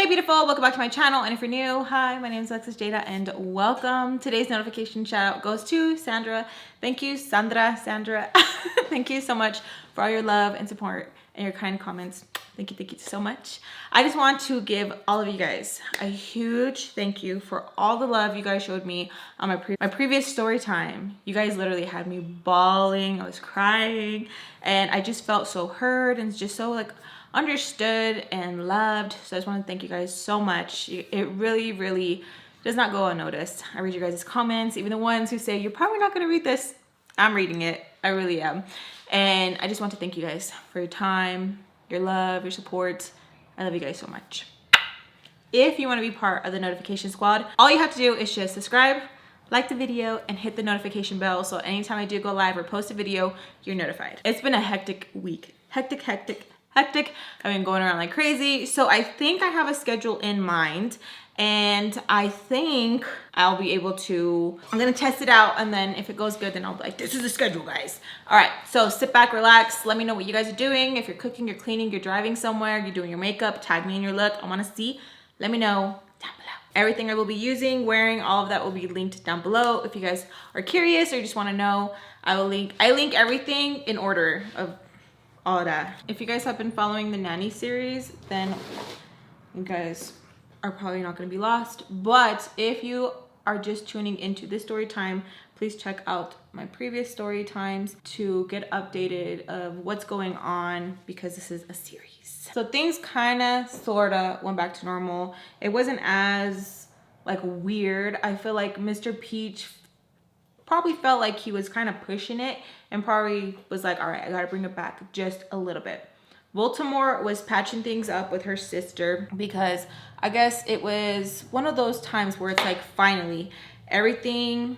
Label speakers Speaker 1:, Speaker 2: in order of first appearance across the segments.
Speaker 1: Hey beautiful, welcome back to my channel, and if you're new, hi, my name is Alexisjayda and welcome. Today's notification shout out goes to Sandra. Thank you, Sandra. Thank you so much for all your love and support and your kind comments. Thank you so much. I just want to give all of you guys a huge thank you for all the love you guys showed me on my previous story time. You guys literally had me bawling, I was crying, and I just felt so heard and just so like understood and loved. So I just want to thank you guys so much. It really does not go unnoticed. I read your guys' comments, even the ones who say you're probably not going to read this. I'm reading it. I really am. And I just want to thank you guys for your time, your love, your support. I love you guys so much. If you want to be part of the notification squad, all you have to do is just subscribe, like the video, and hit the notification bell so anytime I do go live or post a video, you're notified. It's been a hectic week. Hectic. I've been going around like crazy. So I think I have a schedule in mind, and I think I'll be able to, I'm gonna test it out, and then if it goes good, then I'll be like, this is the schedule, guys. All right, so sit back, relax. Let me know what you guys are doing. If you're cooking, you're cleaning, you're driving somewhere, you're doing your makeup, tag me in your look. I wanna see, let me know down below. Everything I will be using, wearing, all of that will be linked down below. If you guys are curious or you just wanna know, I link everything in order of all of that. If you guys have been following the Nanny series, then you guys are probably not going to be lost. But if you are just tuning into this story time, please check out my previous story times to get updated of what's going on, because this is a series. So things kind of sort of went back to normal. It wasn't as like weird. I feel like Mr. Peach probably felt like he was kind of pushing it and probably was like, all right, I gotta bring it back just a little bit. Baltimore was patching things up with her sister because I guess it was one of those times where it's like finally everything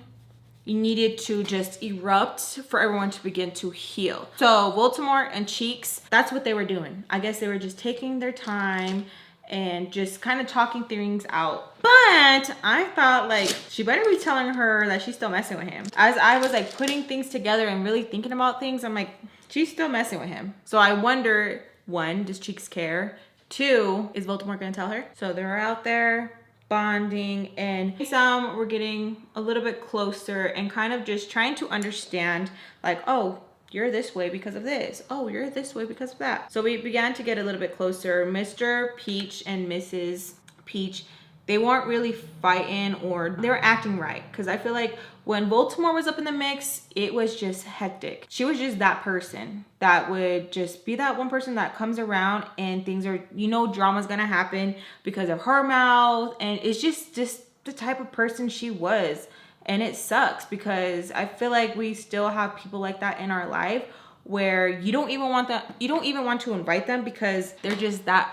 Speaker 1: needed to just erupt for everyone to begin to heal. So Baltimore and Cheeks, that's what they were doing. I guess they were just taking their time and just kind of talking things out. But I thought like she better be telling her that she's still messing with him. As I was like putting things together and really thinking about things, I'm like, she's still messing with him. So I wonder, one, does Cheeks care? Two, is Baltimore gonna tell her? So they're out there bonding, and some were getting a little bit closer and kind of just trying to understand like, oh, you're this way because of this. Oh, you're this way because of that. So we began to get a little bit closer. Mr. Peach and Mrs. Peach, they weren't really fighting, or they were acting right. Because I feel like when Baltimore was up in the mix, it was just hectic. She was just that person that would just be that one person that comes around and things are, you know, drama's gonna happen because of her mouth. And it's just the type of person she was. And it sucks because I feel like we still have people like that in our life where you don't even want to invite them because they're just that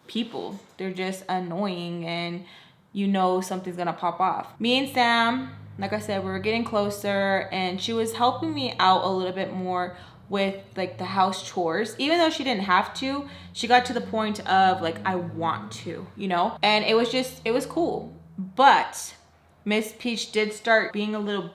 Speaker 1: people. They're just annoying, and you know something's gonna pop off. Me and Sam, like I said, we were getting closer, and she was helping me out a little bit more with like the house chores. Even though she didn't have to, she got to the point of like, I want to, you know? And it was cool. But Miss Peach did start being a little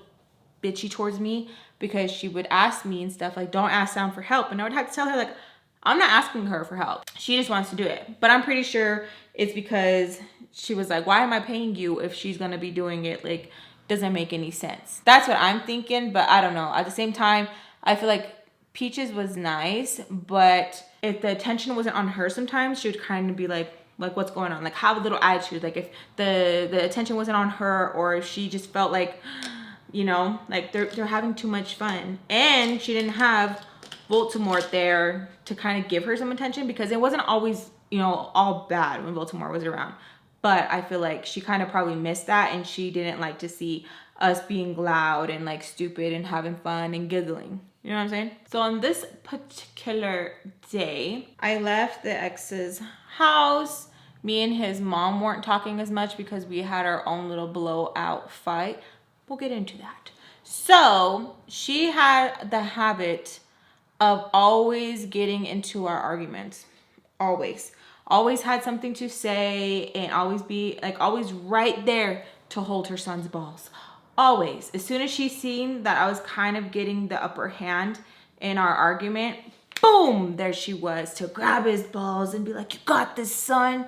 Speaker 1: bitchy towards me because she would ask me and stuff like, don't ask Sam for help. And I would have to tell her like, I'm not asking her for help. She just wants to do it. But I'm pretty sure it's because she was like, why am I paying you if she's gonna be doing it? Like, doesn't make any sense. That's what I'm thinking, but I don't know. At the same time, I feel like Peaches was nice, but if the attention wasn't on her sometimes, she would kind of be like what's going on? Like have a little attitude. Like if the attention wasn't on her, or if she just felt like, you know, like they're having too much fun. And she didn't have Baltimore there to kind of give her some attention, because it wasn't always, you know, all bad when Baltimore was around. But I feel like she kind of probably missed that, and she didn't like to see us being loud and like stupid and having fun and giggling. You know what I'm saying? So on this particular day, I left the ex's house. Me and his mom weren't talking as much because we had our own little blowout fight. We'll get into that. So she had the habit of always getting into our arguments. Always had something to say, and always be like, always right there to hold her son's balls. Always. As soon as she seen that I was kind of getting the upper hand in our argument, boom, there she was to grab his balls and be like, you got this, son.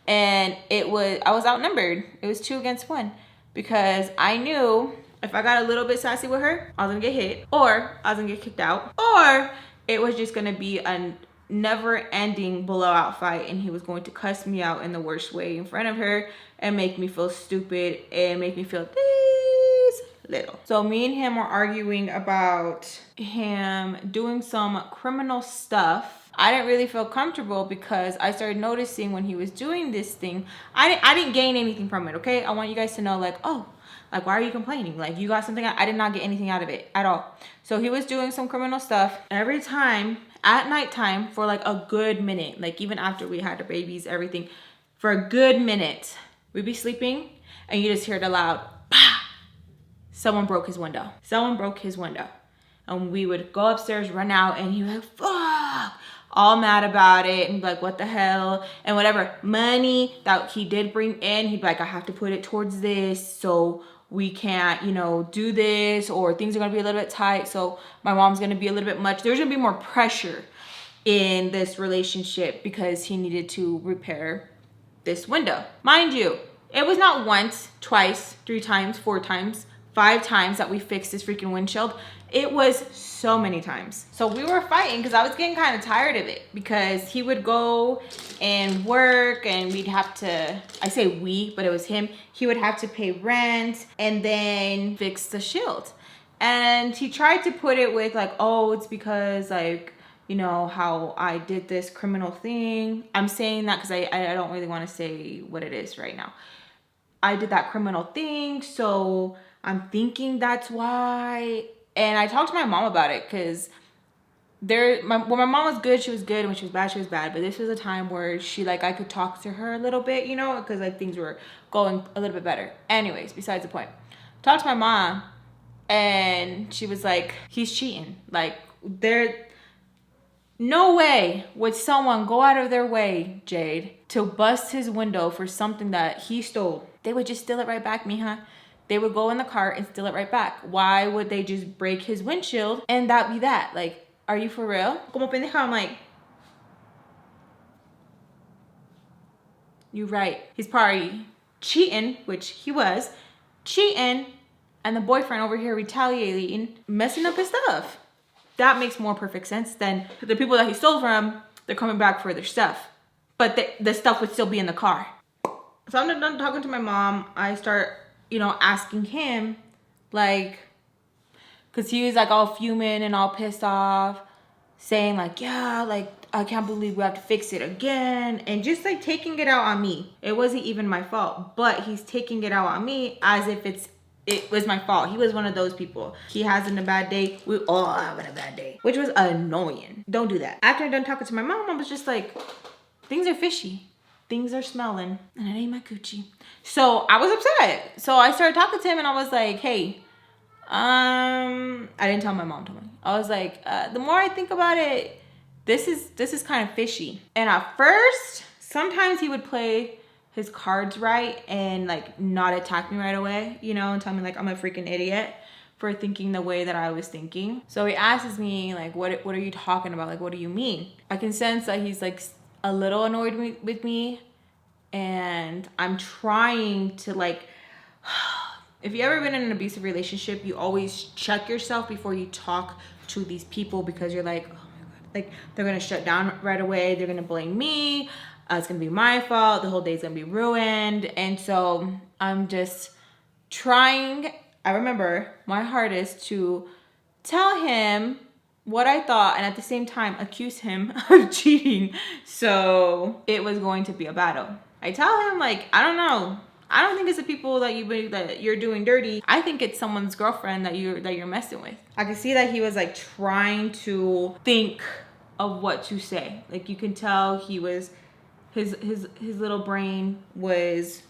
Speaker 1: And I was outnumbered. It was 2 against 1 because I knew if I got a little bit sassy with her, I was gonna get hit, or I was gonna get kicked out, or it was just gonna be a never-ending blowout fight, and he was going to cuss me out in the worst way in front of her and make me feel stupid and make me feel this little. So me and him were arguing about him doing some criminal stuff. I didn't really feel comfortable because I started noticing when he was doing this thing, I didn't gain anything from it, okay? I want you guys to know, like, oh, like, why are you complaining? Like, you got something. I did not get anything out of it at all. So he was doing some criminal stuff every time at nighttime for like a good minute. Like, even after we had the babies, everything, for a good minute, we'd be sleeping and you just hear the loud, bah! Someone broke his window. Someone broke his window. And we would go upstairs, run out, and he was like, fuck! All mad about it and be like, what the hell? And whatever money that he did bring in, he'd be like, I have to put it towards this, so we can't, you know, do this, or things are gonna be a little bit tight, so my mom's gonna be a little bit much. There's gonna be more pressure in this relationship because he needed to repair this window. Mind you, it was not once, twice, 3 times, 4 times, 5 times that we fixed this freaking windshield. It was so many times. So we were fighting because I was getting kind of tired of it because he would go and work and we'd have to, I say we, but it was him. He would have to pay rent and then fix the shield. And he tried to put it with like, oh, it's because like, you know, how I did this criminal thing. I'm saying that because I don't really want to say what it is right now. I did that criminal thing, so I'm thinking that's why. And I talked to my mom about it because when my mom was good, she was good. When she was bad, she was bad. But this was a time where I could talk to her a little bit, you know, because like things were going a little bit better. Anyways, besides the point. Talked to my mom and she was like, he's cheating. Like, no way would someone go out of their way, Jade, to bust his window for something that he stole. They would just steal it right back, mija. They would go in the car and steal it right back. Why would they just break his windshield and that be that? Like, are you for real? Como pendeja, I'm like, you're right. He's probably cheating, which he was, cheating, and the boyfriend over here retaliating, messing up his stuff. That makes more perfect sense than the people that he stole from, they're coming back for their stuff. But the stuff would still be in the car. So I'm done talking to my mom. I start, you know, asking him, like, because he was like all fuming and all pissed off, saying like, yeah, like, I can't believe we have to fix it again. And just like taking it out on me. It wasn't even my fault, but he's taking it out on me as if it was my fault. He was one of those people. He has a bad day. We all having a bad day, which was annoying. Don't do that. After I'm done talking to my mom, I was just like, things are fishy. Things are smelling and it ain't my coochie. So I was upset. So I started talking to him and I was like, hey, I didn't tell my mom, told me. I was like, the more I think about it, this is kind of fishy. And at first, sometimes he would play his cards right and like not attack me right away, you know, and tell me like I'm a freaking idiot for thinking the way that I was thinking. So he asks me like, what are you talking about? Like, what do you mean? I can sense that he's like a little annoyed with me, and I'm trying to like, if you ever been in an abusive relationship, you always check yourself before you talk to these people because you're like, oh my God, like they're gonna shut down right away. They're gonna blame me. It's gonna be my fault. The whole day's gonna be ruined. And so I'm just trying, I remember my hardest to tell him what I thought and at the same time accuse him of cheating. So it was going to be a battle. I tell him like, I don't know. I don't think it's the people that you're doing dirty. I think it's someone's girlfriend that you're messing with. I could see that he was like trying to think of what to say. Like you can tell he was, his little brain was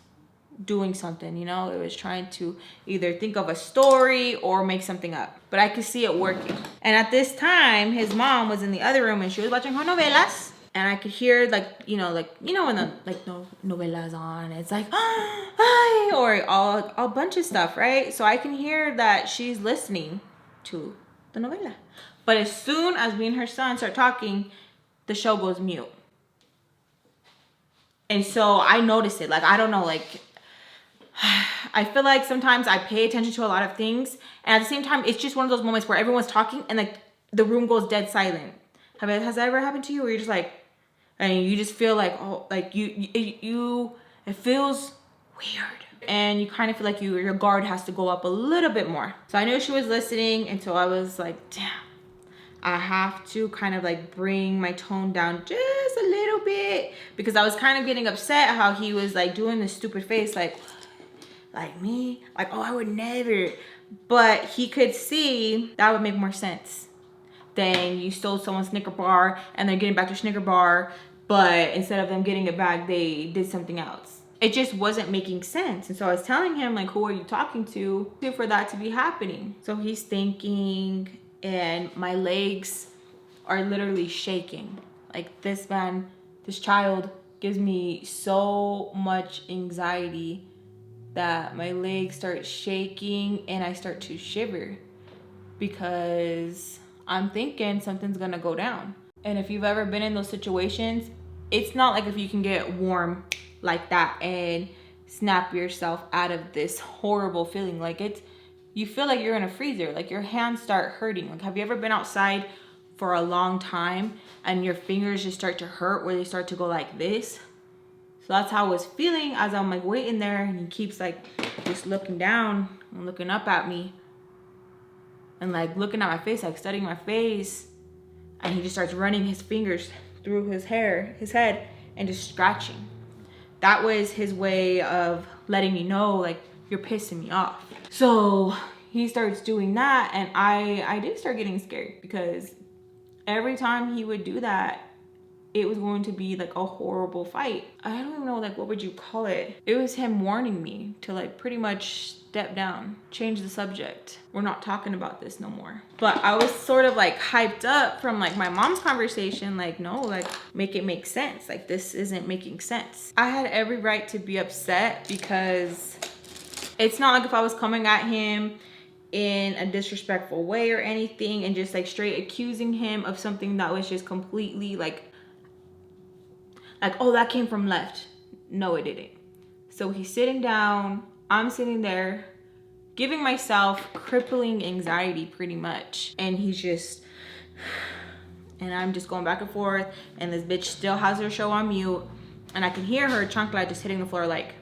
Speaker 1: doing something, you know? It was trying to either think of a story or make something up. But I could see it working. And at this time, his mom was in the other room and she was watching her novelas. And I could hear when the like novelas on, it's like, hi, or a bunch of stuff, right? So I can hear that she's listening to the novela. But as soon as me and her son start talking, the show goes mute. And so I noticed it. Like, I don't know, like, I feel like sometimes I pay attention to a lot of things, and at the same time, it's just one of those moments where everyone's talking and like the room goes dead silent. Has that ever happened to you, where you're just like, and you just feel like, oh, like it feels weird, and you kind of feel like your guard has to go up a little bit more. So I knew she was listening, and so I was like, damn, I have to kind of like bring my tone down just a little bit, because I was kind of getting upset how he was like doing this stupid face, like me, like, oh, I would never. But he could see that would make more sense than you stole someone's Snicker bar and they're getting back to Snicker bar, but instead of them getting it back, they did something else. It just wasn't making sense. And so I was telling him, like, who are you talking to for that to be happening? So he's thinking, and my legs are literally shaking. Like, this child gives me so much anxiety that my legs start shaking and I start to shiver, because I'm thinking something's gonna go down. And if you've ever been in those situations, it's not like if you can get warm like that and snap yourself out of this horrible feeling. Like, you feel like you're in a freezer, like your hands start hurting. Like, have you ever been outside for a long time and your fingers just start to hurt, where they start to go like this? So that's how I was feeling as I'm like waiting there, and he keeps like just looking down and looking up at me and like looking at my face, like studying my face. And he just starts running his fingers through his head, and just scratching. That was his way of letting me know, like, you're pissing me off. So he starts doing that, and I did start getting scared, because every time he would do that, it was going to be like a horrible fight. I don't even know, like, what would you call it? It was him warning me to like pretty much step down, change the subject. We're not talking about this no more. But I was sort of like hyped up from like my mom's conversation, like, no, like, make it make sense. Like, this isn't making sense. I had every right to be upset, because it's not like if I was coming at him in a disrespectful way or anything and just like straight accusing him of something that was just completely like, oh, that came from left. No, it didn't. So he's sitting down, I'm sitting there, giving myself crippling anxiety pretty much. And he's just, and I'm just going back and forth, and this bitch still has her show on mute, and I can hear her chancla just hitting the floor like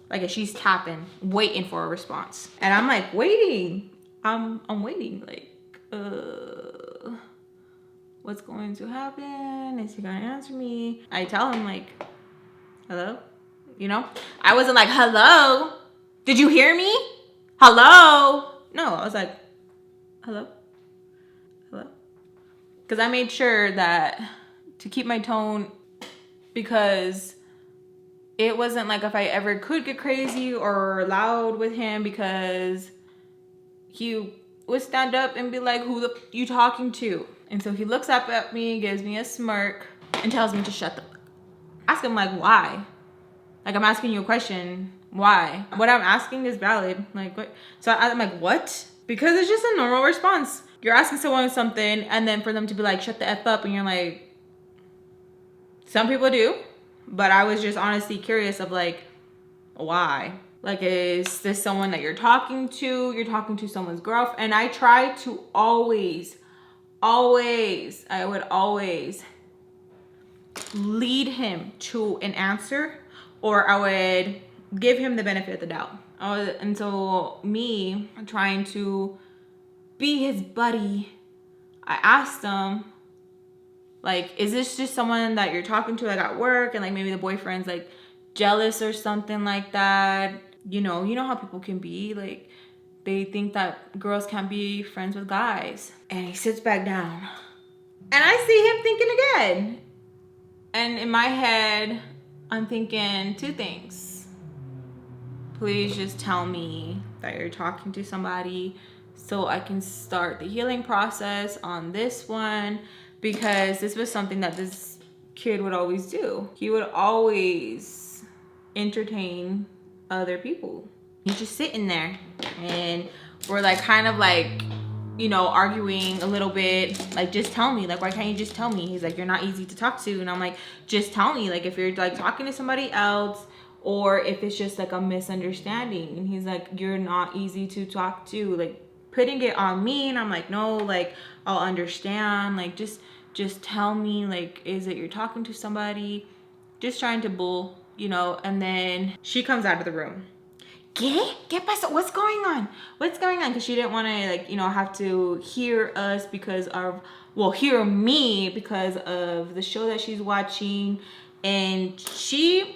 Speaker 1: if she's tapping, waiting for a response. And I'm like waiting. I'm waiting, like, what's going to happen? Is he gonna answer me? I tell him like, hello? You know? I wasn't like, hello? Did you hear me? Hello? No, I was like, hello? Hello? Because I made sure that to keep my tone, because it wasn't like if I ever could get crazy or loud with him, because he would stand up and be like, who the you talking to? And so he looks up at me, gives me a smirk, and tells me to shut the fuck. Ask him, like, why? Like, I'm asking you a question. Why? What I'm asking is valid. Like, what? So I'm like, what? Because it's just a normal response. You're asking someone something, and then for them to be like, shut the F up, and you're like, some people do. But I was just honestly curious of like, why? Like, is this someone that you're talking to? You're talking to someone's girlfriend? And I try to always lead him to an answer, or I would give him the benefit of the doubt. And so me trying to be his buddy, I asked him, like, is this just someone that you're talking to like at work, and like maybe the boyfriend's like jealous or something like that? You know how people can be, like, they think that girls can't be friends with guys. And he sits back down, and I see him thinking again. And in my head, I'm thinking two things. Please just tell me that you're talking to somebody so I can start the healing process on this one, because this was something that this kid would always do. He would always entertain other people. He's just sitting there, and we're like kind of like you know, arguing a little bit, like, just tell me, like, why can't you just tell me? He's like, you're not easy to talk to. And I'm like, just tell me, like, if you're like talking to somebody else, or if it's just like a misunderstanding. And he's like, you're not easy to talk to, like, putting it on me. And I'm like, no, like, I'll understand, like, just tell me, like, is it you're talking to somebody? Just trying to bull, you know. And then she comes out of the room. ¿Qué pasó? What's going on? What's going on? Because she didn't want to, like, you know, have to hear us because of, well, hear me because of the show that she's watching. And she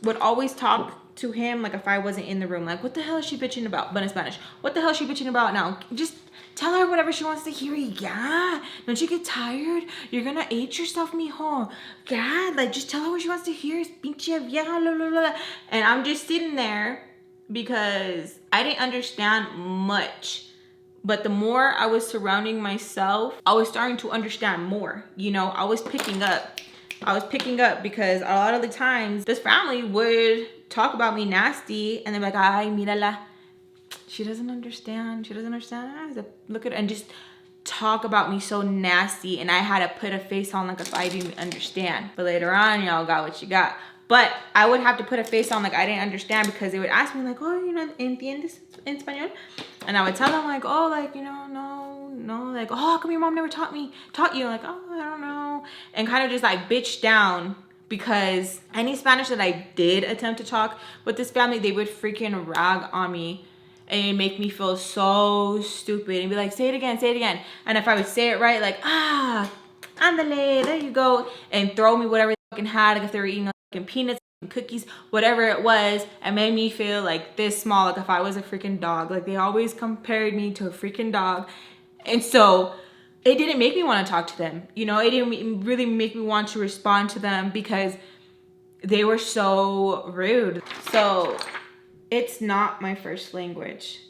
Speaker 1: would always talk to him like if I wasn't in the room. Like, what the hell is she bitching about? But in Spanish. What the hell is she bitching about now? Just tell her whatever she wants to hear. Yeah. Don't you get tired? You're gonna age yourself, mijo. God, like, just tell her what she wants to hear. Pinche vieja, la, la, la. And I'm just sitting there because I didn't understand much. But the more I was surrounding myself, I was starting to understand more. You know, I was picking up because a lot of the times this family would talk about me nasty and they're like, ay, mírala. She doesn't understand. She doesn't understand. Look at her, and just talk about me so nasty. And I had to put a face on like if I didn't understand. But later on, y'all got what you got. But I would have to put a face on like I didn't understand, because they would ask me like, oh, you know, ¿entiendes en español? And I would tell them like, oh, like, you know, no, like, oh, how come your mom never taught you? Like, oh, I don't know. And kind of just like bitch down, because any Spanish that I did attempt to talk with this family, they would freaking rag on me and make me feel so stupid and be like, say it again. And if I would say it right, like, ándale, there you go, and throw me whatever they fucking had, like if they were eating like peanuts and cookies, whatever it was, and made me feel like this small, like if I was a freaking dog. Like, they always compared me to a freaking dog. And so it didn't make me want to talk to them. You know, it didn't really make me want to respond to them because they were so rude. So it's not my first language.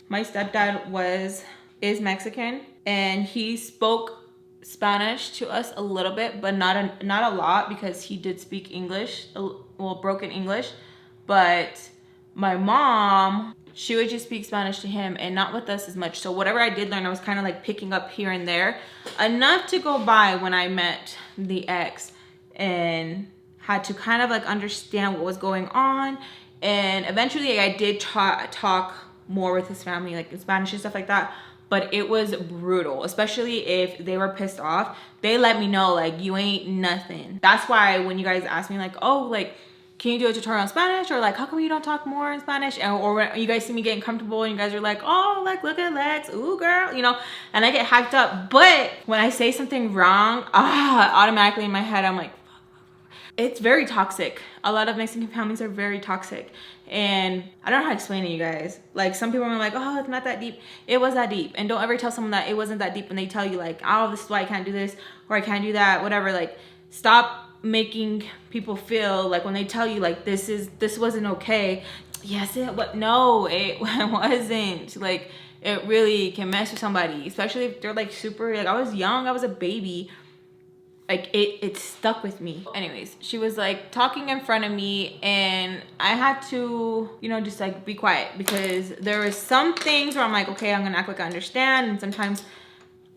Speaker 1: My stepdad is Mexican, and he spoke Spanish to us a little bit, but not a lot, because he did speak English, well, broken English. But my mom, she would just speak Spanish to him and not with us as much. So whatever I did learn, I was kind of like picking up here and there, enough to go by when I met the ex and had to kind of like understand what was going on. And eventually I did talk more with his family, like in Spanish and stuff like that. But it was brutal, especially if they were pissed off. They let me know, like, you ain't nothing. That's why when you guys ask me, like, oh, like, can you do a tutorial in Spanish? Or like, how come you don't talk more in Spanish? Or when you guys see me getting comfortable and you guys are like, oh, like, look at Lex, ooh, girl, you know, and I get hyped up. But when I say something wrong, automatically in my head, I'm like, it's very toxic. A lot of Mexican families are very toxic. And I don't know how to explain it to you guys. Like, some people are like, oh, it's not that deep. It was that deep. And don't ever tell someone that it wasn't that deep when they tell you like, oh, this is why I can't do this, or I can't do that, whatever. Like, stop making people feel like when they tell you like this wasn't okay. Yes, it what no, it wasn't. Like, it really can mess with somebody, especially if they're like super, like, I was young, I was a baby. Like, it stuck with me. Anyways, she was like talking in front of me, and I had to, you know, just like be quiet, because there was some things where I'm like, okay, I'm gonna act like I understand. And sometimes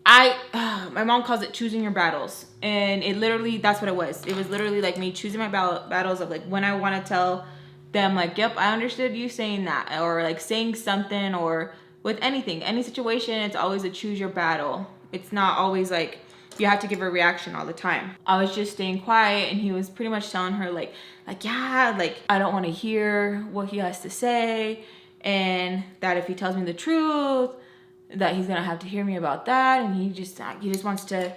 Speaker 1: my mom calls it choosing your battles. And it literally, that's what it was. It was literally like me choosing my battles of like when I want to tell them like, yep, I understood you saying that, or like saying something, or with anything, any situation, it's always a choose your battle. It's not always like you have to give a reaction all the time. I was just staying quiet, and he was pretty much telling her like, yeah, like, I don't want to hear what he has to say, and that if he tells me the truth, that he's gonna have to hear me about that, and he just wants to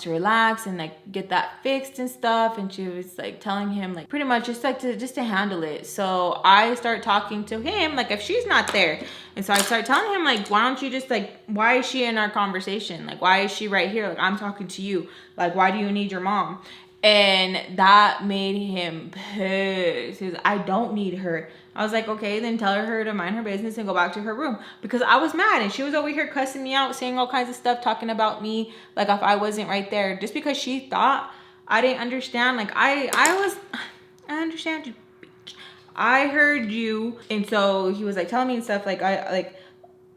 Speaker 1: relax and like get that fixed and stuff. And she was like telling him like pretty much just to handle it. So I start talking to him like if she's not there, and so I start telling him like, why don't you just like, why is she in our conversation? Like, why is she right here? Like, I'm talking to you. Like, why do you need your mom? And that made him pissed. He was, I don't need her. I was like, okay, then tell her to mind her business and go back to her room, because I was mad, and she was over here cussing me out, saying all kinds of stuff, talking about me like if I wasn't right there, just because she thought I didn't understand. Like, I understand you, bitch. I heard you. And so he was like telling me and stuff like,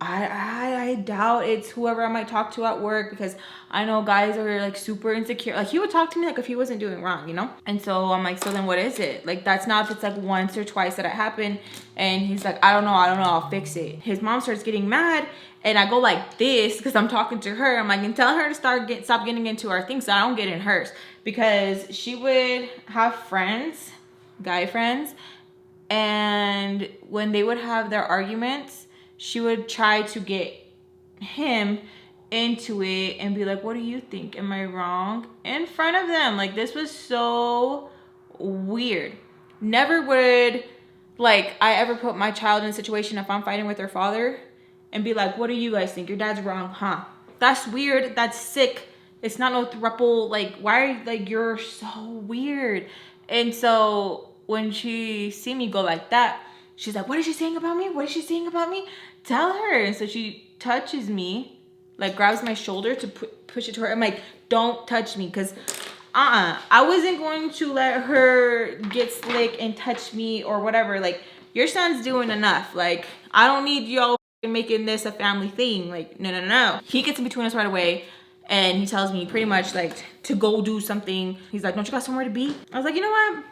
Speaker 1: I doubt it's whoever I might talk to at work, because I know guys are like super insecure. Like he would talk to me like if he wasn't doing wrong, you know? And so I'm like, so then what is it? Like that's not if it's like once or twice that it happened. And he's like, I don't know, I'll fix it. His mom starts getting mad and I go like this because I'm talking to her. I'm like, and tell her to stop getting into our things so I don't get in hers. Because she would have friends, guy friends, and when they would have their arguments, she would try to get him into it and be like, what do you think? Am I wrong? In front of them. Like, this was so weird. Never would, like, I ever put my child in a situation if I'm fighting with their father and be like, what do you guys think? Your dad's wrong, huh? That's weird. That's sick. It's not no throuple. Like, why are you, like, you're so weird. And so when she see me go like that, she's like, what is she saying about me? What is she saying about me? Tell her. And so she touches me, like grabs my shoulder to push it to her. I'm like, don't touch me, because I wasn't going to let her get slick and touch me or whatever. Like, your son's doing enough. Like, I don't need y'all making this a family thing. Like, no. He gets in between us right away and he tells me pretty much like to go do something. He's like, don't you got somewhere to be? I was like, you know what?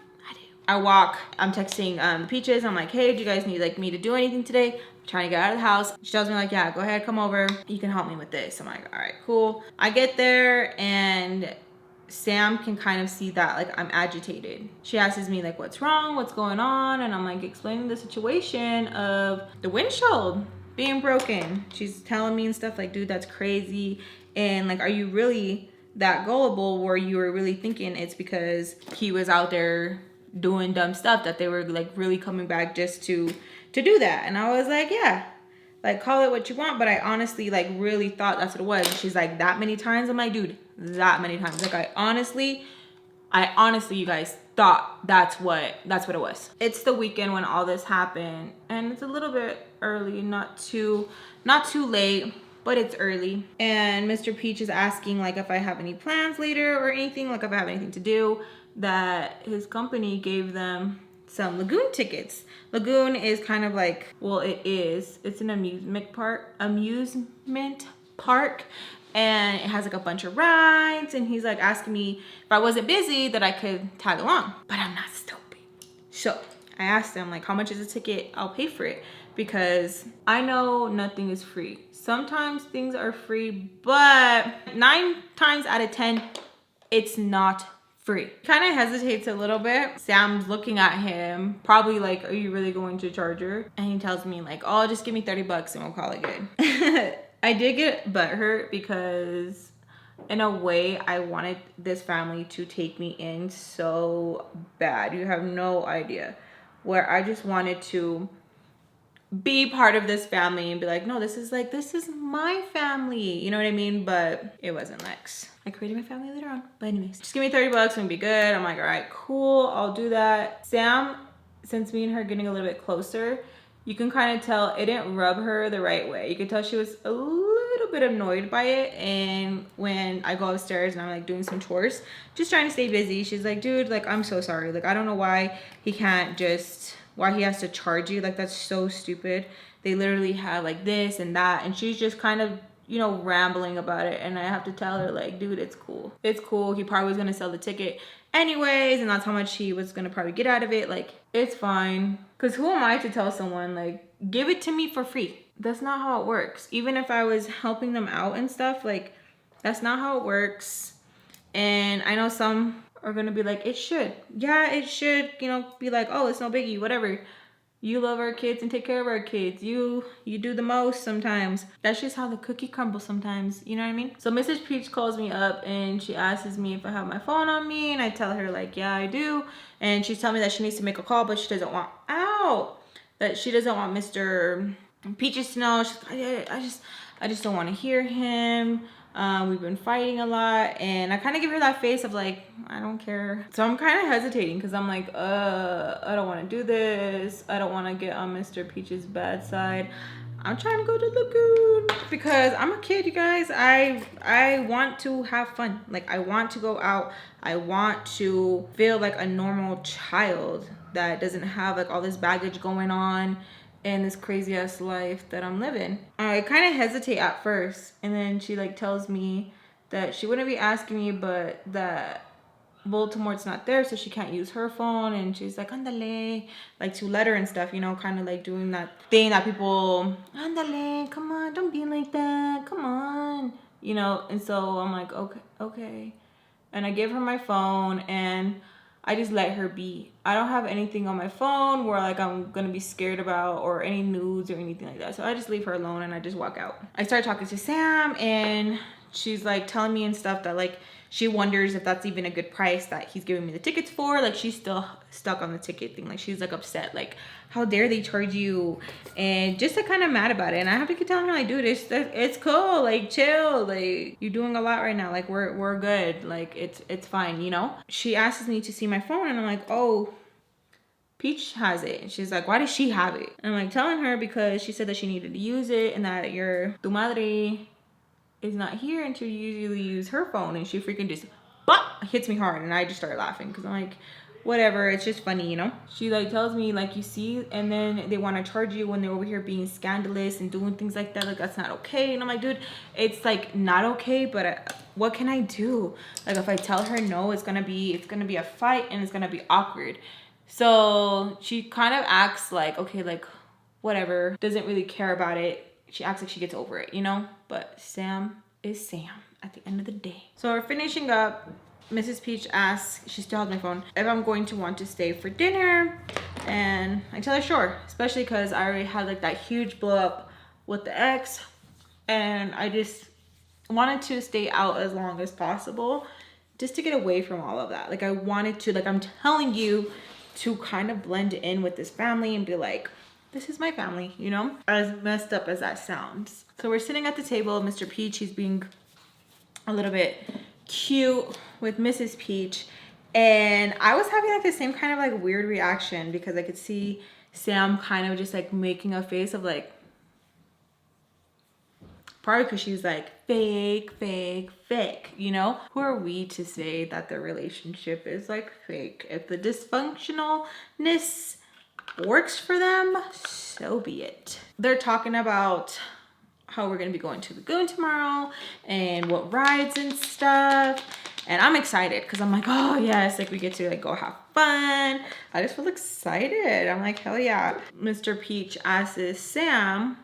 Speaker 1: I walk, I'm texting Peaches. I'm like, hey, do you guys need like me to do anything today? I'm trying to get out of the house. She tells me like, yeah, go ahead, come over. You can help me with this. I'm like, all right, cool. I get there and Sam can kind of see that like I'm agitated. She asks me like, what's wrong? What's going on? And I'm like explaining the situation of the windshield being broken. She's telling me and stuff like, dude, that's crazy. And like, are you really that gullible where you were really thinking it's because he was out there doing dumb stuff that they were like really coming back just to do that? And I was like, yeah, like call it what you want, but I honestly like really thought that's what it was. And she's like, that many times? I'm like, dude, that many times. Like I honestly you guys thought that's what it was. It's the weekend when all this happened and it's a little bit early, not too late, but it's early. And Mr. Peach is asking like if I have any plans later or anything, like if I have anything to do, that his company gave them some Lagoon tickets. Lagoon is kind of like, well, it's an amusement park, and it has like a bunch of rides. And he's like asking me if I wasn't busy that I could tag along, but I'm not stupid. So I asked him like, how much is the ticket? I'll pay for it, because I know nothing is free. Sometimes things are free, but 9 times out of 10, it's not free. Kind of hesitates a little bit. Sam's looking at him, probably like, are you really going to charge her? And he tells me like, oh, just give me 30 bucks and we'll call it good. I did get butthurt because in a way I wanted this family to take me in so bad. You have no idea. Where I just wanted to be part of this family and be like, no, this is my family. You know what I mean? But it wasn't Lex. I created my family later on. But anyways, just give me 30 bucks and be good. I'm like, all right, cool, I'll do that. Sam, since me and her getting a little bit closer, you can kind of tell it didn't rub her the right way. You could tell she was a little bit annoyed by it. And when I go upstairs and I'm like doing some chores, just trying to stay busy, she's like, dude, like, I'm so sorry. Like, I don't know why he has to charge you. Like, that's so stupid. They literally have like this and that. And she's just kind of, you know, rambling about it. And I have to tell her like, dude, it's cool. It's cool. He probably was going to sell the ticket anyways. And that's how much he was going to probably get out of it. Like, it's fine. Because who am I to tell someone like, give it to me for free? That's not how it works. Even if I was helping them out and stuff, like, that's not how it works. And I know some are gonna be like, it should. Yeah, it should, you know, be like, oh, it's no biggie, whatever. You love our kids and take care of our kids. You do the most sometimes. That's just how the cookie crumbles sometimes, you know what I mean? So Mrs. Peach calls me up and she asks me if I have my phone on me, and I tell her like, yeah, I do. And she's telling me that she needs to make a call, but she doesn't want, that she doesn't want Mr. Peaches to know. She's like, I just don't want to hear him. We've been fighting a lot, and I kind of give her that face of like, I don't care. So I'm kind of hesitating because I'm like, I don't want to do this. I don't want to get on Mr. Peach's bad side. I'm trying to go to Lagoon because I'm a kid, you guys. I want to have fun. Like, I want to go out. I want to feel like a normal child that doesn't have like all this baggage going on. in this crazy ass life that I'm living. I kind of hesitate at first, and then she like tells me that she wouldn't be asking me, but that Voldemort's not there, so she can't use her phone, and she's like, andale, like to let her and stuff, you know, kind of like doing that thing that people, andale, come on, don't be like that, come on, you know. And so I'm like, okay, and I gave her my phone, and I just let her be. I don't have anything on my phone where like I'm gonna be scared about, or any nudes or anything like that, so I just leave her alone and I just walk out. I start talking to Sam, and she's like telling me and stuff that like she wonders if that's even a good price that he's giving me the tickets for. Like she's still stuck on the ticket thing. Like she's like upset, like how dare they charge you, and just like kind of mad about it. And I have to keep telling her like, dude, it's cool, like chill, like you're doing a lot right now, like we're good, like it's fine, you know. She asks me to see my phone, and I'm like, oh, Peach has it. And she's like, why does she have it? And I'm like telling her because she said that she needed to use it, and that tu madre is not here, and to usually use her phone, and she freaking just hits me hard, and I just start laughing because I'm like, whatever, it's just funny, you know. She like tells me like, you see, and then they want to charge you when they're over here being scandalous and doing things like that, like that's not okay. And I'm like, dude, it's like not okay, but what can I do? Like if I tell her no, it's gonna be a fight, and it's gonna be awkward. So she kind of acts like, okay, like whatever, doesn't really care about it. She acts like she gets over it, you know? But Sam is Sam at the end of the day. So we're finishing up. Mrs. Peach asks, she still has my phone, if I'm going to want to stay for dinner. And I tell her sure, especially because I already had like that huge blow up with the ex. And I just wanted to stay out as long as possible just to get away from all of that. Like I wanted to, like I'm telling you, to kind of blend in with this family and be like, this is my family, you know? As messed up as that sounds. So we're sitting at the table. Mr. Peach, he's being a little bit cute with Mrs. Peach. And I was having like the same kind of like weird reaction because I could see Sam kind of just like making a face of like, probably because she's like fake, you know? Who are we to say that the relationship is like fake? If the dysfunctionalness works for them, so be it. They're talking about how we're gonna be going to the lagoon tomorrow and what rides and stuff, and I'm excited because I'm like, oh yes, like we get to like go have fun. I just feel excited. I'm like, hell yeah. Mr. Peach asks Sam,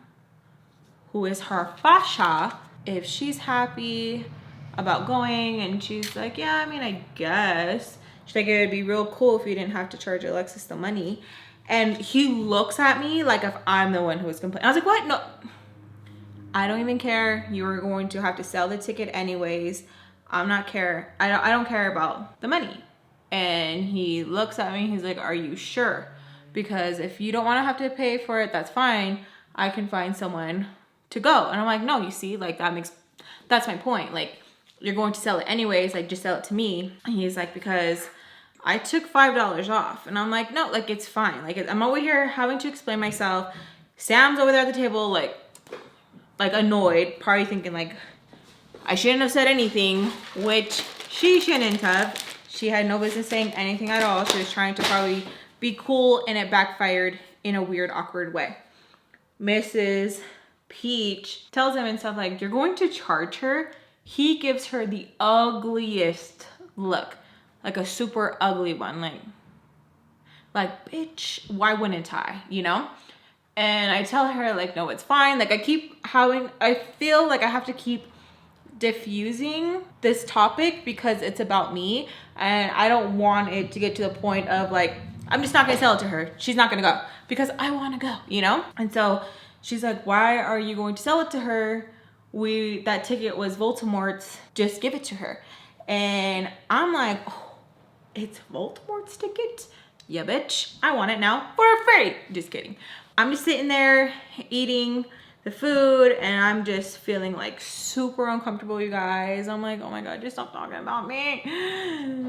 Speaker 1: who is her fasha, if she's happy about going, and she's like, yeah, I mean, I guess. She's like, it'd be real cool if you didn't have to charge Alexis the money. And he looks at me like if I'm the one who was complaining. I was like, what? No, I don't even care. You were going to have to sell the ticket anyways. I'm not care. I don't care about the money. And he looks at me. He's like, are you sure? Because if you don't want to have to pay for it, that's fine. I can find someone to go. And I'm like, no, you see, like that's my point. Like you're going to sell it anyways. Like just sell it to me. And he's like, because I took $5 off. And I'm like, no, like it's fine. Like I'm over here having to explain myself. Sam's over there at the table, like annoyed, probably thinking like I shouldn't have said anything, which she shouldn't have. She had no business saying anything at all. She was trying to probably be cool, and it backfired in a weird, awkward way. Mrs. Peach tells him and stuff like, you're going to charge her? He gives her the ugliest look. Like a super ugly one, like bitch, why wouldn't I, you know? And I tell her like, no, it's fine. Like I feel like I have to keep diffusing this topic because it's about me, and I don't want it to get to the point of like, I'm just not gonna sell it to her. She's not gonna go because I wanna go, you know? And so she's like, why are you going to sell it to her? That ticket was Voldemort's, just give it to her. And I'm like, oh, it's Voldemort's ticket? Yeah, bitch, I want it now for free. Just kidding. I'm just sitting there eating the food, and I'm just feeling like super uncomfortable, you guys. I'm like, oh my God, just stop talking about me.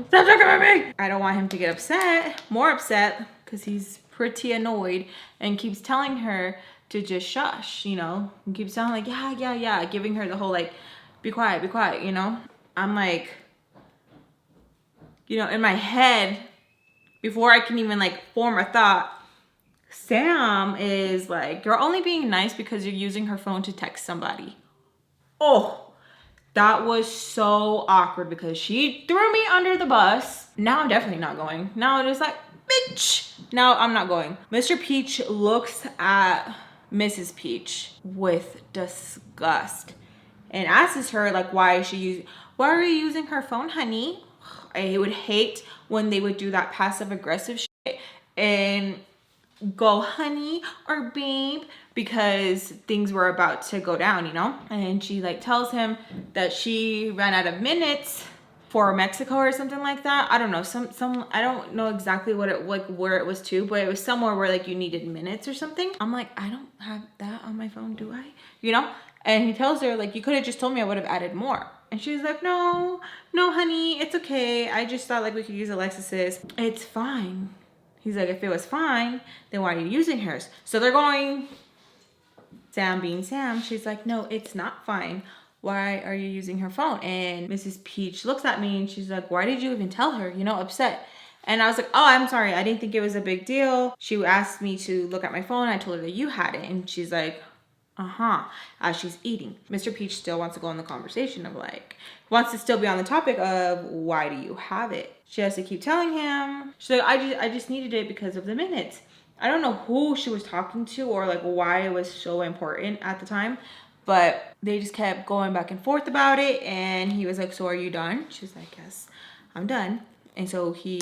Speaker 1: Stop talking about me. I don't want him to get upset, more upset, because he's pretty annoyed and keeps telling her to just shush, you know? And keeps telling like, yeah, giving her the whole like, be quiet, you know? I'm like, you know, in my head, before I can even like form a thought, Sam is like, you're only being nice because you're using her phone to text somebody. Oh, that was so awkward because she threw me under the bus. Now I'm definitely not going. Now it is like, bitch. Now I'm not going. Mr. Peach looks at Mrs. Peach with disgust and asks her like, why are you using her phone, honey? I would hate when they would do that passive aggressive shit and go honey or babe because things were about to go down, you know? And she like tells him that she ran out of minutes for Mexico or something like that. I don't know, some I don't know exactly what it like where it was to, but it was somewhere where like you needed minutes or something. I'm like, I don't have that on my phone, do I? You know? And he tells her like, you could have just told me, I would have added more. And she's like, no honey, it's okay. I just thought like we could use Alexis's. It's fine. He's like, if it was fine, then why are you using hers? So they're going, Sam being Sam, she's like, no, it's not fine. Why are you using her phone? And Mrs. Peach looks at me and she's like, why did you even tell her? You know, upset. And I was like, oh, I'm sorry. I didn't think it was a big deal. She asked me to look at my phone. I told her that you had it. And she's like, as she's eating. Mr. Peach still wants to go in the conversation of like, wants to still be on the topic of why do you have it? She has to keep telling him. She's like, I just needed it because of the minutes. I don't know who she was talking to or like why it was so important at the time, but they just kept going back and forth about it. And he was like, so are you done? She's like, yes, I'm done. And so he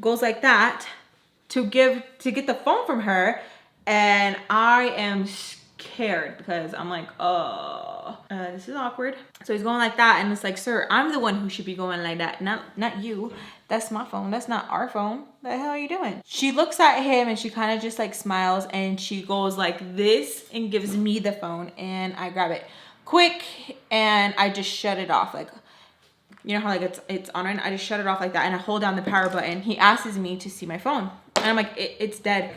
Speaker 1: goes like that to get the phone from her. And I am scared because I'm like, this is awkward. So he's going like that and it's like, sir, I'm the one who should be going like that, not you. That's my phone. That's not our phone. The hell are you doing? She looks at him and she kind of just like smiles and she goes like this and gives me the phone and I grab it quick and I just shut it off. Like, you know how like it's on and I just shut it off like that and I hold down the power button. He asks me to see my phone and I'm like, it's dead.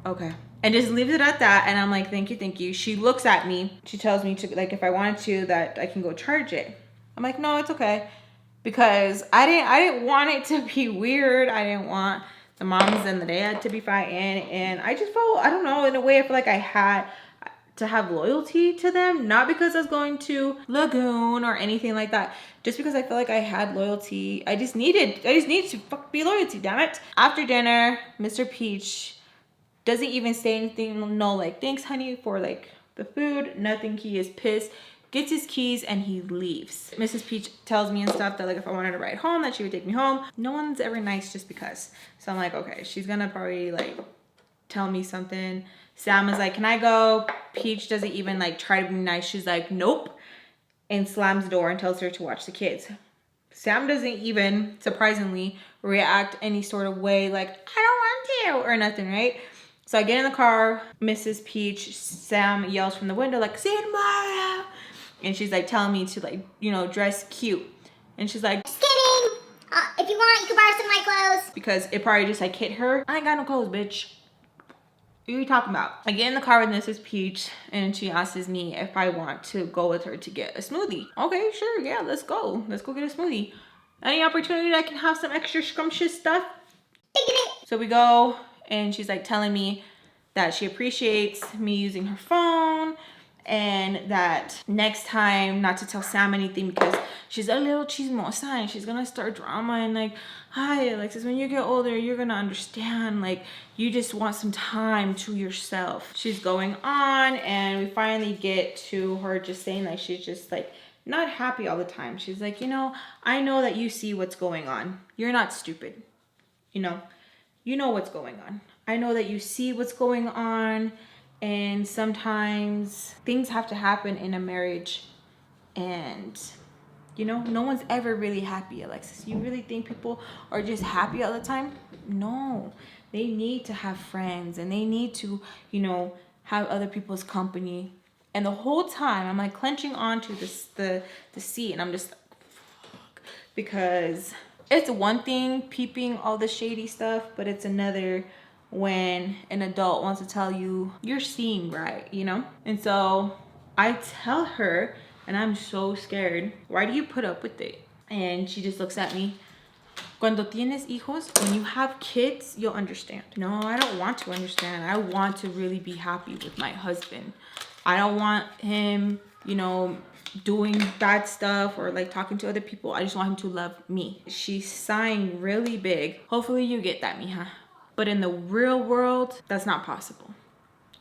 Speaker 1: Okay. And just leaves it at that. And I'm like, thank you. She looks at me. She tells me to like, if I wanted to, that I can go charge it. I'm like, no, it's okay. Because I didn't want it to be weird. I didn't want the moms and the dad to be fighting. And I just felt, I don't know, in a way I feel like I had to have loyalty to them. Not because I was going to Lagoon or anything like that. Just because I feel like I had loyalty. I just needed to be loyalty, damn it. After dinner, Mr. Peach doesn't even say anything, no like, thanks honey for like the food, nothing. He is pissed, gets his keys and he leaves. Mrs. Peach tells me and stuff that like if I wanted to ride home that she would take me home. No one's ever nice just because. So I'm like, okay, she's gonna probably like tell me something. Sam is like, can I go? Peach doesn't even like try to be nice. She's like, nope, and slams the door and tells her to watch the kids. Sam doesn't even, surprisingly, react any sort of way like, I don't want to or nothing, right? So I get in the car, Mrs. Peach, Sam yells from the window like, see you tomorrow. And she's like telling me to like, you know, dress cute. And she's like,
Speaker 2: just kidding. If you want, you can borrow some of my clothes.
Speaker 1: Because it probably just like hit her. I ain't got no clothes, bitch. What are you talking about? I get in the car with Mrs. Peach and she asks me if I want to go with her to get a smoothie. Okay, sure, yeah, let's go. Let's go get a smoothie. Any opportunity that I can have some extra scrumptious stuff? So we go. And she's like telling me that she appreciates me using her phone and that next time not to tell Sam anything because she's a little chismosa and she's gonna start drama and like, hi Alexis, when you get older, you're gonna understand, like you just want some time to yourself. She's going on and we finally get to her just saying like she's just like not happy all the time. She's like, you know, I know that you see what's going on. You're not stupid, you know. You know what's going on. I know that you see what's going on and sometimes things have to happen in a marriage and you know, no one's ever really happy, Alexis. You really think people are just happy all the time? No, they need to have friends and they need to, you know, have other people's company. And the whole time I'm like clenching onto the seat and I'm just like, fuck. Because it's one thing peeping all the shady stuff, but it's another when an adult wants to tell you you're seeing right, you know? And so I tell her, and I'm so scared, why do you put up with it? And she just looks at me Cuando tienes hijos, when you have kids, you'll understand. No, I don't want to understand. I want to really be happy with my husband. I don't want him, you know, doing bad stuff or like talking to other people. I just want him to love me. She's sighing really big. Hopefully you get that, mija. But in the real world, that's not possible.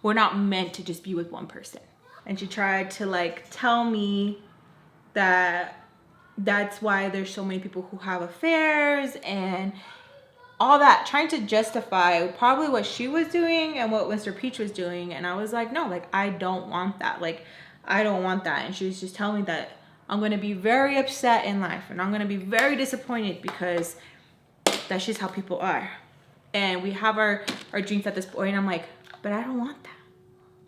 Speaker 1: We're not meant to just be with one person. And she tried to like tell me that that's why there's so many people who have affairs and all that, trying to justify probably what she was doing and what Mr. Peach was doing. And I was like, no, like, I don't want that. Like, I don't want that. And she was just telling me that I'm going to be very upset in life and I'm going to be very disappointed because that's just how people are. And we have our dreams at this point. And I'm like, but I don't want that.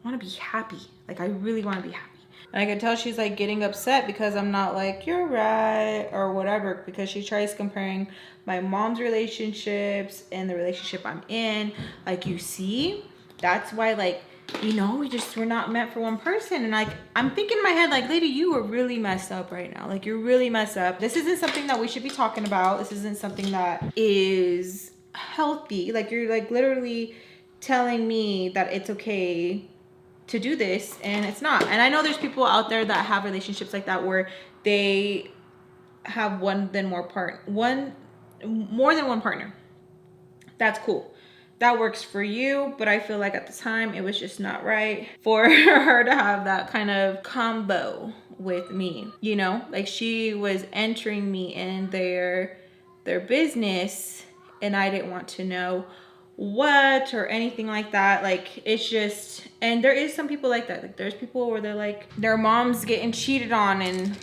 Speaker 1: I want to be happy. Like, I really want to be happy. And I can tell she's like getting upset because I'm not like, you're right or whatever, because she tries comparing my mom's relationships and the relationship I'm in. Like, you see, that's why, like, you know, we're not meant for one person. And like, I'm thinking in my head, like, lady, you are really messed up right now. Like, you're really messed up. This isn't something that we should be talking about. This isn't something that is healthy. Like, you're like literally telling me that it's okay to do this and it's not. And I know there's people out there that have relationships like that where they have more than one partner. That's cool. That works for you, but I feel like at the time it was just not right for her to have that kind of combo with me, you know? Like, she was entering me in their business and I didn't want to know what or anything like that. Like, it's just, and there is some people like that. Like, there's people where they're like, their mom's getting cheated on and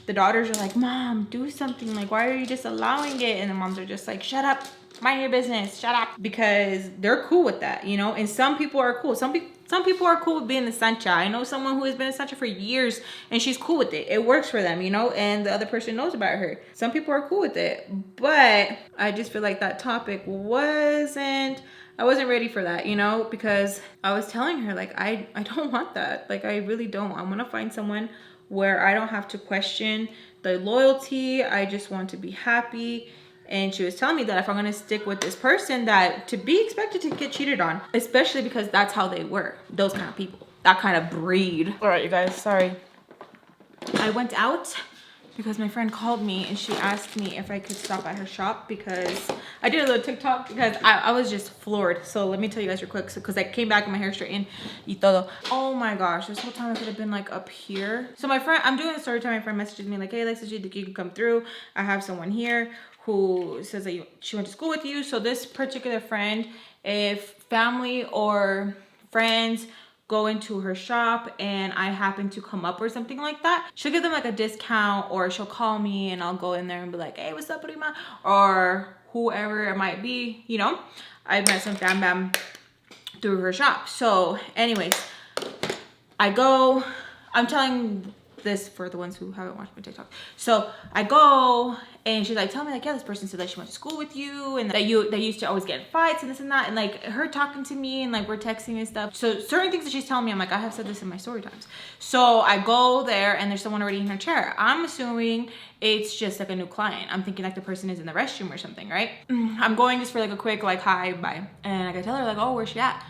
Speaker 1: the daughters are like, Mom, do something. Like, why are you just allowing it? And the moms are just like, shut up, mind your business, shut up. Because they're cool with that, you know? And some people are cool. Some people are cool with being the Sancha. I know someone who has been a Sancha for years and she's cool with it. It works for them, you know? And the other person knows about her. Some people are cool with it. But I just feel like that topic I wasn't ready for that, you know? Because I was telling her, like, I don't want that. Like, I really don't. I want to find someone where I don't have to question the loyalty. I just want to be happy. And she was telling me that if I'm gonna stick with this person, that to be expected to get cheated on, especially because that's how they were, those kind of people, that kind of breed. All right, you guys, sorry. I went out because my friend called me and she asked me if I could stop at her shop because I did a little TikTok because I was just floored. So let me tell you guys real quick, because I came back and my hair straightened y todo. Oh my gosh, this whole time I could have been like up here. So my friend, I'm doing a story time, my friend messages me like, hey Alexisjayda, you can come through. I have someone here who says that she went to school with you. So this particular friend, if family or friends go into her shop and I happen to come up or something like that, she'll give them like a discount, or she'll call me and I'll go in there and be like, hey, what's up, prima? Or whoever it might be, you know? I met some FAMBAM through her shop. So anyways, I'm telling this for the ones who haven't watched my TikTok. So I go and she's like, tell me, like, yeah, this person said that she went to school with you and that they used to always get in fights and this and that, and like her talking to me and like we're texting and stuff. So certain things that she's telling me, I'm like, I have said this in my story times. So I go there and there's someone already in her chair. I'm assuming it's just like a new client. I'm thinking like the person is in the restroom or something, right? I'm going just for like a quick like hi, bye. And like I tell her like, oh, where's she at?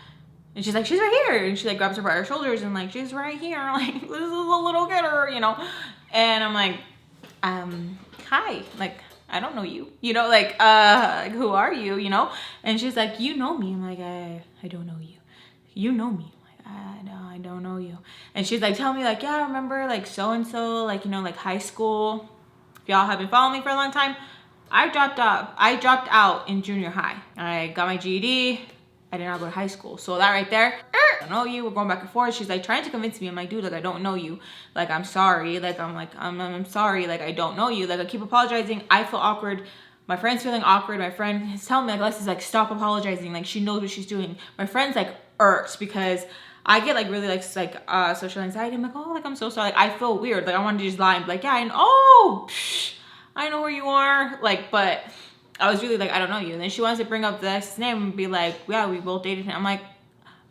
Speaker 1: And she's like, she's right here. And she like grabs her by her shoulders and like, she's right here. Like, this is a little getter, you know? And I'm like, hi, like, I don't know you, you know, like, who are you, you know? And she's like, you know me. I'm like, I don't know you. You know me. I'm like, I don't know you. And she's like, tell me, like, yeah, I remember like so-and-so, like, you know, like high school. If y'all have been following me for a long time, I dropped out in junior high. I got my GED. I did not go to high school. So that right there, I don't know you. We're going back and forth. She's like trying to convince me. I'm like, dude, like, I don't know you. Like, I'm sorry. Like, I'm sorry. Like, I don't know you. Like, I keep apologizing. I feel awkward. My friend's feeling awkward. My friend is telling me, like, Leslie's like, stop apologizing. Like, she knows what she's doing. My friend's like irked because I get like really like social anxiety. I'm like, oh, like, I'm so sorry. Like, I feel weird. Like, I want to just lie and be like, yeah, I know where you are. Like, but I was really like, I don't know you. And then she wants to bring up the ex's name and be like, yeah, we both dated him. I'm like,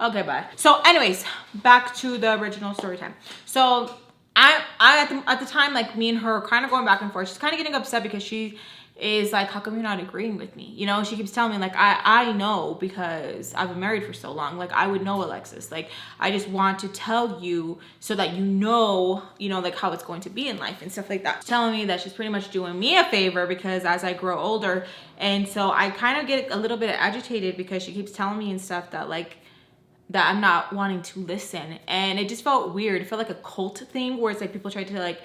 Speaker 1: okay, bye. So anyways, back to the original story time. So I at the time, like, me and her kind of going back and forth. She's kind of getting upset because she is like, how come you're not agreeing with me? You know, she keeps telling me like, I know because I've been married for so long. Like I would know, Alexis. Like I just want to tell you so that you know, like how it's going to be in life and stuff like that. She's telling me that she's pretty much doing me a favor because as I grow older, and so I kind of get a little bit agitated because she keeps telling me and stuff that like, that I'm not wanting to listen. And it just felt weird. It felt like a cult thing where it's like people try to like,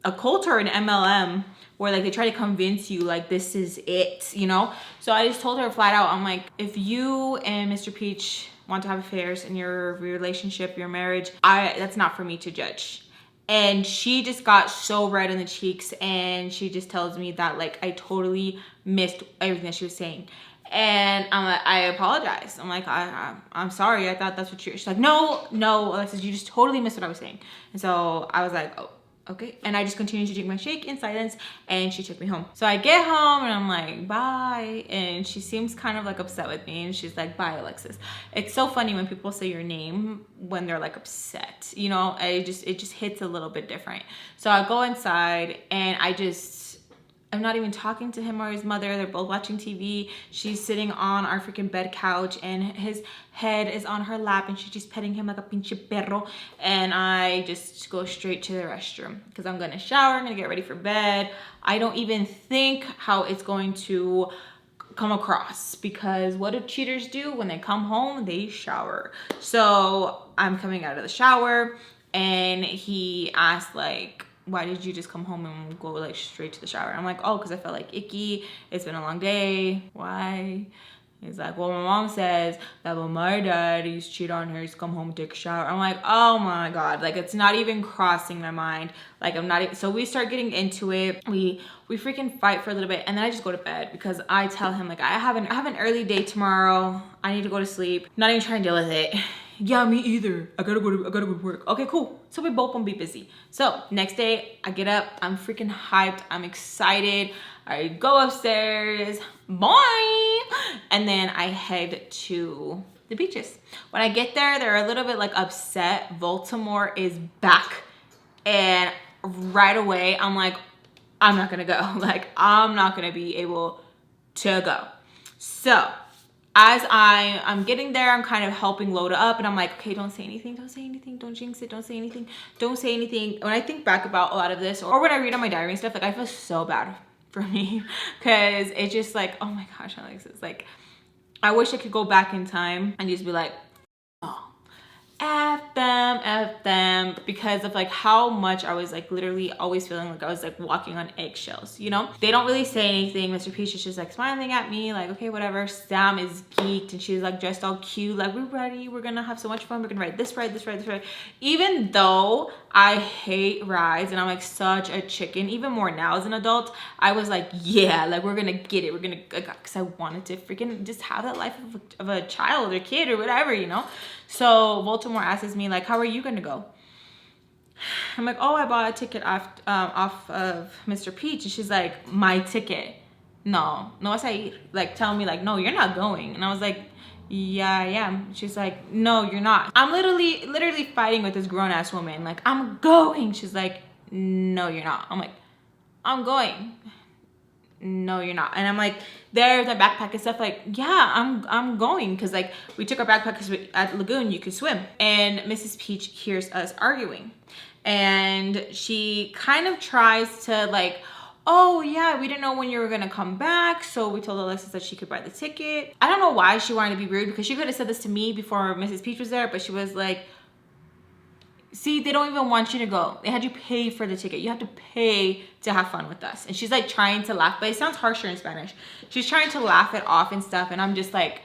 Speaker 1: a cult or an MLM where like they try to convince you like this is it, So I just told her flat out, I'm like, if you and Mr. Peach want to have affairs in your relationship, your marriage, that's not for me to judge. And she just got so red in the cheeks, and she just tells me that like I totally missed everything that she was saying. And I'm like, I apologize. I'm like, I'm sorry. I thought that's what she's like, no, Alexis, you just totally missed what I was saying. And so I was like, oh, okay. And I just continued to drink my shake in silence, and she took me home. So I get home and I'm like, bye. And she seems kind of like upset with me, and she's like, bye, Alexis. It's so funny when people say your name when they're like upset, it just hits a little bit different. So I go inside and I'm not even talking to him or his mother. They're both watching TV. She's sitting on our freaking bed couch, and his head is on her lap, and she's just petting him like a pinche perro. And I just go straight to the restroom because I'm gonna shower. I'm gonna get ready for bed. I don't even think how it's going to come across, because what do cheaters do when they come home? They shower. So I'm coming out of the shower, and he asked like, why did you just come home and go like straight to the shower? I'm like, oh, because I felt like icky. It's been a long day. Why? He's like, well, my mom says that when my dad used to cheat on her, he's come home and take a shower. I'm like, oh my God. Like, it's not even crossing my mind. Like, I'm not even, so we start getting into it. We freaking fight for a little bit, and then I just go to bed because I tell him like, I have an early day tomorrow. I need to go to sleep. Not even trying to deal with it. Yeah, me either. I gotta go to work. Okay, cool. So we both gonna be busy. So next day I get up, I'm freaking hyped. I'm excited. I go upstairs, boing, and then I head to the beaches. When I get there, they're a little bit like upset. Baltimore is back. And right away, I'm like, I'm not gonna go. Like, I'm not gonna be able to go. So as I'm getting there, I'm kind of helping load up, and I'm like, okay, don't say anything, don't jinx it, don't say anything. When I think back about a lot of this, or when I read on my diary and stuff, like I feel so bad for me, because it's just like, oh my gosh, Alexis, like I wish I could go back in time and just be like, oh, F them, because of like how much I was like literally always feeling like I was like walking on eggshells, They don't really say anything. Mr. Peach is just like smiling at me, like, okay, whatever. Sam is geeked, and she's like dressed all cute, like, we're ready, we're gonna have so much fun, we're gonna ride this ride. Even though I hate rides and I'm like such a chicken, even more now as an adult, I was like, yeah, like we're gonna get it, because I wanted to freaking just have that life of a child or kid or whatever, So Baltimore asks me like, how are you gonna go? I'm like, oh, I bought a ticket off of Mr. Peach. And she's like, my ticket? No vas a ir. Like telling me like, no, you're not going. And I was like, yeah, I am. She's like, no, you're not. I'm literally fighting with this grown ass woman. Like, I'm going. She's like, no, you're not. I'm like, I'm going. No, you're not. And I'm like, there's my backpack and stuff, like, yeah, I'm going, because like we took our backpack because at Lagoon you could swim. And Mrs. Peach hears us arguing, and she kind of tries to like, oh yeah, we didn't know when you were gonna come back, so we told Alexis that she could buy the ticket. I don't know why she wanted to be rude, because she could have said this to me before Mrs. Peach was there, but she was like, see, they don't even want you to go. They had you pay for the ticket. You have to pay to have fun with us. And she's like trying to laugh, but it sounds harsher in Spanish. She's trying to laugh it off and stuff. And I'm just like,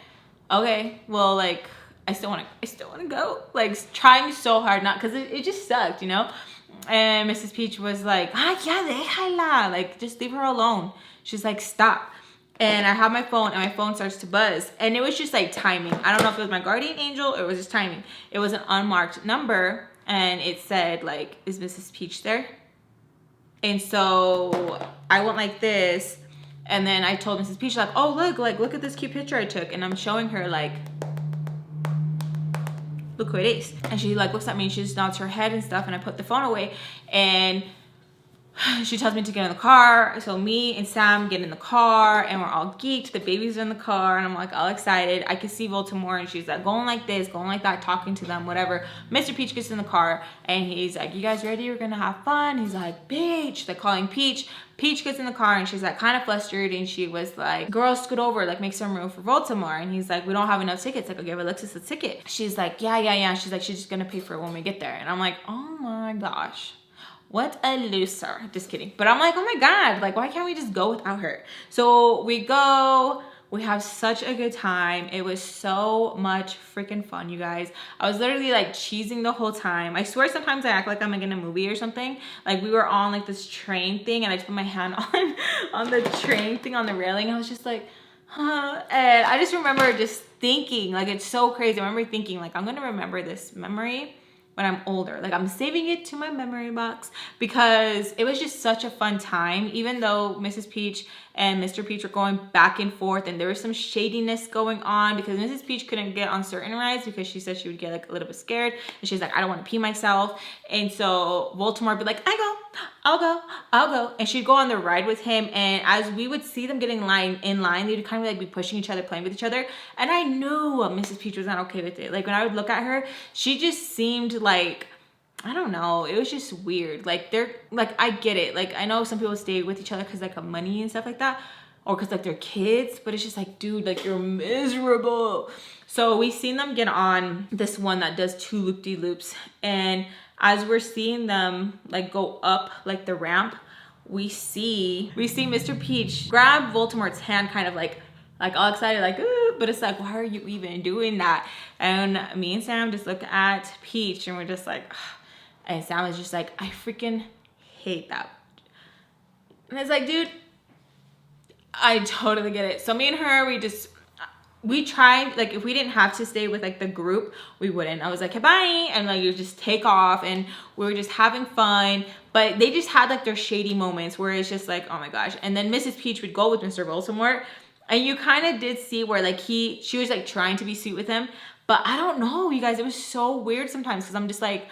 Speaker 1: okay, well, like, I still want to go. Like, trying so hard not, because it just sucked, And Mrs. Peach was like, ya déjala. Like, just leave her alone. She's like, stop. And I have my phone, and my phone starts to buzz. And it was just like timing. I don't know if it was my guardian angel or it was just timing. It was an unmarked number. And it said like, is Mrs. Peach there? And so I went like this, and then I told Mrs. Peach like, oh, look at this cute picture I took. And I'm showing her like, look who it is. And she like looks at me, and she just nods her head and stuff, and I put the phone away. And she tells me to get in the car. So me and Sam get in the car and we're all geeked. The babies are in the car and I'm like all excited. I can see Baltimore and she's like going like this, going like that, talking to them, whatever. Mr. Peach gets in the car and he's like, you guys ready? We're gonna have fun. He's like, Peach. They're calling Peach. Peach gets in the car and she's like kind of flustered and she was like, girl, scoot over, like make some room for Baltimore. And he's like, we don't have enough tickets. Like, I'll give Alexis a ticket. She's like, yeah. She's like, she's just gonna pay for it when we get there. And I'm like, oh my gosh. What a loser. Just kidding. But I'm like, oh my God, like, why can't we just go without her? So we go, we have such a good time. It was so much freaking fun, you guys. I was literally like cheesing the whole time. I swear sometimes I act like I'm like in a movie or something. Like we were on like this train thing and I just put my hand on the train thing on the railing. And I was just like, huh. And I just remember just thinking, like, it's so crazy. I remember thinking like, I'm gonna remember this memory when I'm older. Like I'm saving it to my memory box because it was just such a fun time. Even though Mrs. Peach and Mr. Peach were going back and forth and there was some shadiness going on because Mrs. Peach couldn't get on certain rides because she said she would get like a little bit scared and she's like, I don't want to pee myself. And so Baltimore would be like, I'll go. And she'd go on the ride with him. And as we would see them getting in line, they'd kind of like be pushing each other, playing with each other. And I knew Mrs. Peach was not okay with it. Like when I would look at her, she just seemed like, I don't know, it was just weird. Like they're like, I get it. Like I know some people stay with each other because like of money and stuff like that, or because like they're kids, but it's just like, dude, like you're miserable. So we seen them get on this one that does 2 loop-de-loops, and as we're seeing them like go up like the ramp, we see Mr. Peach grab Voldemort's hand, kind of like all excited, like, ooh, but it's like, why are you even doing that? And me and Sam just look at Peach and we're just like, ugh. And Sam is just like, I freaking hate that. And it's like, dude, I totally get it. So me and her, we tried, like if we didn't have to stay with like the group, we wouldn't. I was like, hey, bye. And like you just take off and we were just having fun. But they just had like their shady moments where it's just like, oh my gosh. And then Mrs. Peach would go with Mr. Voldemort. And you kind of did see where like she was like trying to be sweet with him. But I don't know, you guys, it was so weird sometimes because I'm just like,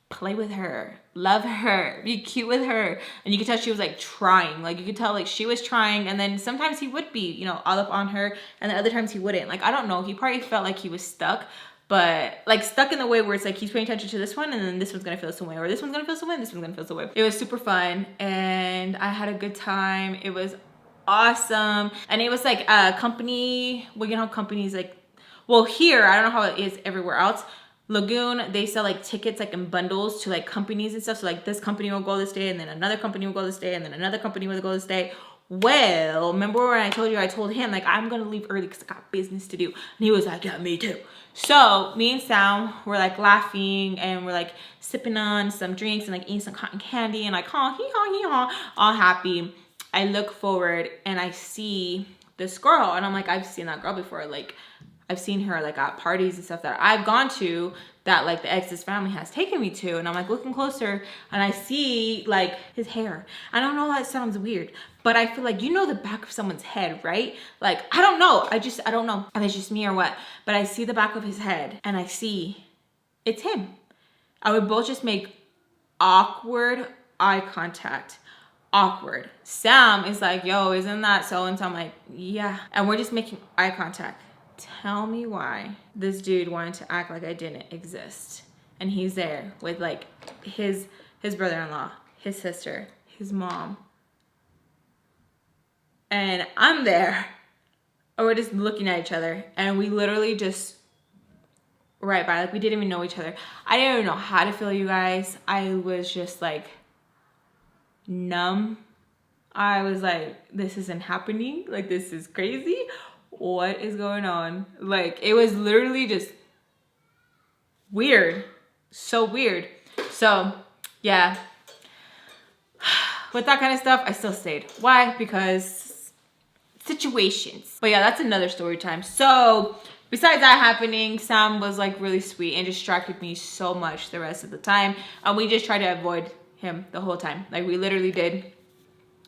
Speaker 1: play with her, love her, be cute with her. And you could tell she was like trying, like you could tell like she was trying. And then sometimes he would be, you know, all up on her, and then other times he wouldn't. Like, I don't know, he probably felt like he was stuck, but like stuck in the way where it's like he's paying attention to this one and then this one's gonna feel some way, or this one's gonna feel some way, and this one's gonna feel some way. It was super fun and I had a good time. It was awesome. And it was like a company, well, you know, companies like, well, here, I don't know how it is everywhere else. Lagoon, they sell like tickets like in bundles to like companies and stuff. So like this company will go this day, and then another company will go this day, and then another company will go this day. Well, remember when I told you, I told him like, I'm gonna leave early because I got business to do. And he was like, yeah, me too. So me and Sam were like laughing and we're like sipping on some drinks and like eating some cotton candy and like, ha, hee haw, hee haw, all happy. I look forward and I see this girl and I'm like, I've seen that girl before. Like, I've seen her like at parties and stuff that I've gone to that like the ex's family has taken me to. And I'm like looking closer and I see like his hair. I don't know, that sounds weird, but I feel like, you know, the back of someone's head, right? Like, I don't know. I don't know if it's just me or what, but I see the back of his head and I see it's him. I would both just make awkward eye contact. Awkward. Sam is like, yo, isn't that so-and-so? I'm like, yeah. And we're just making eye contact. Tell me why this dude wanted to act like I didn't exist. And he's there with like his brother-in-law, his sister, his mom. And I'm there. And we're just looking at each other. And we literally just right by, like we didn't even know each other. I didn't even know how to feel, you guys. I was just like numb. I was like, this isn't happening. Like, this is crazy. What is going on? Like, it was literally just weird. So weird. So yeah, with that kind of stuff, I still stayed. Why? Because situations. But yeah, that's another story time. So besides that happening, Sam was like really sweet and distracted me so much the rest of the time. And we just tried to avoid him the whole time. Like, we literally did.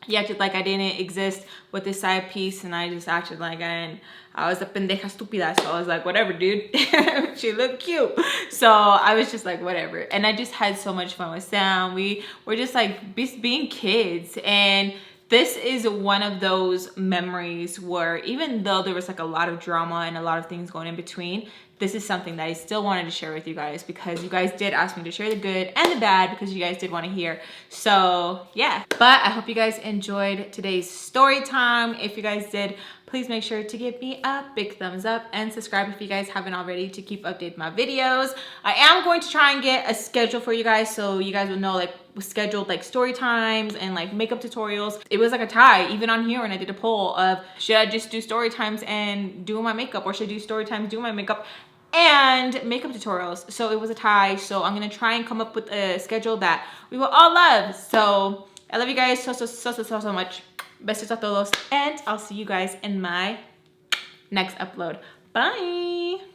Speaker 1: he acted like I didn't exist with this side piece, and I just acted like I was a pendeja estúpida. So I was like, whatever, dude. She looked cute. So I was just like, whatever. And I just had so much fun with Sam. We were just like being kids. And this is one of those memories where even though there was like a lot of drama and a lot of things going in between, this is something that I still wanted to share with you guys because you guys did ask me to share the good and the bad because you guys did want to hear. So yeah, but I hope you guys enjoyed today's story time. If you guys did, please make sure to give me a big thumbs up and subscribe if you guys haven't already to keep updated my videos. I am going to try and get a schedule for you guys so you guys will know like scheduled like story times and like makeup tutorials. It was like a tie even on here when I did a poll of should I just do story times and do my makeup, or should I do story times, do my makeup and makeup tutorials. So it was a tie. So I'm gonna try and come up with a schedule that we will all love. So I love you guys so much. Besos a todos, and I'll see you guys in my next upload. Bye.